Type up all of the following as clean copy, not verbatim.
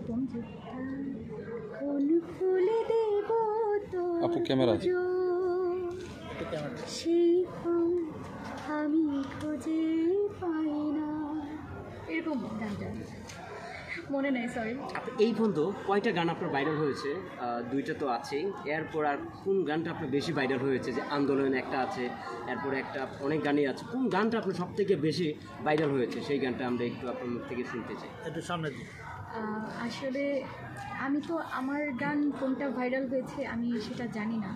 বন্ধুটা কোন ফুলে দেব তো আপু ক্যামেরা সেই ফুল আমি খুঁজে পাই না, এরকম গানটা মনে নেই, সরি। এই পর্যন্ত কয়টা গান আপনার ভাইরাল হয়েছে? দুইটা তো আছেই, এরপর আর কোন গানটা আপনার বেশি ভাইরাল হয়েছে? যে আন্দোলন একটা আছে, এরপর একটা অনেক গানই আছে, কোন গানটা আপনার সব থেকে বেশি ভাইরাল হয়েছে? সেই গানটা আমরা একটু আপনার মুখ থেকে শুনতে চাই, একটু সামনে দিন। আসলে আমি তো আমার গান কোনটা ভাইরাল হয়েছে আমি সেটা জানি না।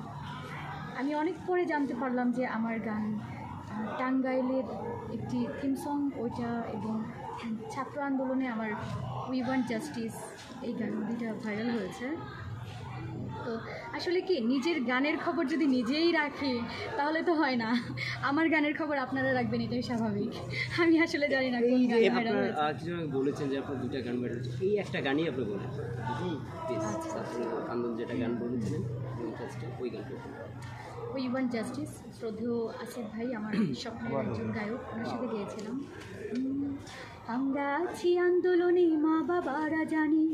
আমি অনেক পরে জানতে পারলাম যে আমার গান টাঙ্গাইলের একটি থিম সং ওইটা, এবং ছাত্র আন্দোলনে আমার উই ওয়ান্ট জাস্টিস এই গান দুইটা ভাইরাল হয়েছে। তো আসলে কি নিজের গানের খবর যদি নিজেই রাখি তাহলে তো হয় না, আমার গানের খবর আপনারা রাখবেন এটাই স্বাভাবিক। আমি আসলে জানি না কোন গান ভাইরাল হয়েছে। কিছু বলেছেন যে আপনার দুইটা গান ভাইরাল হয়েছে, এই একটা গানই আপনি বলেন ছাত্র আন্দোলন যেটা গান বলেছিলেন ওই গানটা। উই ওয়ান্ট জাস্টিস, শ্রদ্ধেয় আসিফ ভাই আমার স্বপ্নের একজন গায়ক, ওনার সাথে গিয়েছিলাম। আমরা আছি আন্দোলনে মা বাবারা জানি,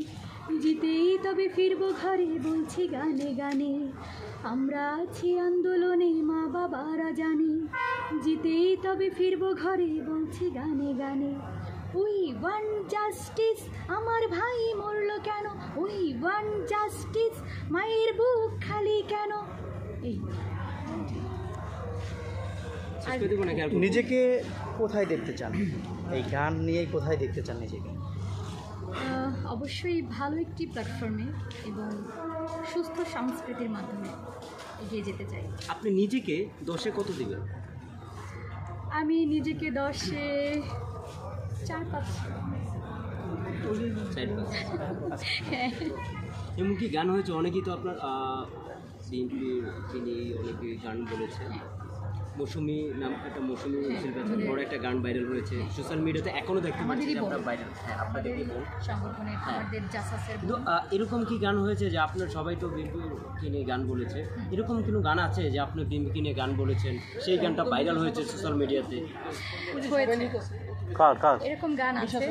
জিতেই তবে ফিরবো ঘরে বলছি গানে গানে। আমরা আছি আন্দোলনে মা বাবারা জানি, জিতেই তবে ফিরবো ঘরে বলছি গানে গানে। উই ওয়ান্ট জাস্টিস, আমার ভাই মরলো কেন? উই ওয়ান্ট জাস্টিস, মায়ের বুক খালি কেন? এই নিজেকে কোথায় দেখতে চান? এই গান নিয়েই কোথায় দেখতে চান নিজেকে? অবশ্যই ভালো একটি প্ল্যাটফর্মে এবং সুস্থ সংস্কৃতির মাধ্যমে এগিয়ে যেতে চাই। আপনি নিজেকে 10-এ কত দিবেন? আমি নিজেকে 10-এ 4-5। এমন কি গান হয়েছে অনেকেই তো আপনার তিনি অনেকে গান বলেছেন। মৌসুমী নাম একটা মৌসুমী শিল্পী আছে, বড় একটা গান ভাইরাল হয়েছে সোশ্যাল মিডিয়াতে, এখনো দেখতে পাচ্ছি আপনার ভাইরাল। হ্যাঁ, আপনাদের সংগঠনের আমাদের জাসাসের। কিন্তু এরকম কি গান হয়েছে যে আপনার সবাই তো বিএনপি নিয়ে গান বলেছে, এরকম কোনো গান আছে যে আপনি বিএনপি নিয়ে গান বলেছেন সেই গানটা ভাইরাল হয়েছে সোশ্যাল মিডিয়াতে? এরকম গান আছে।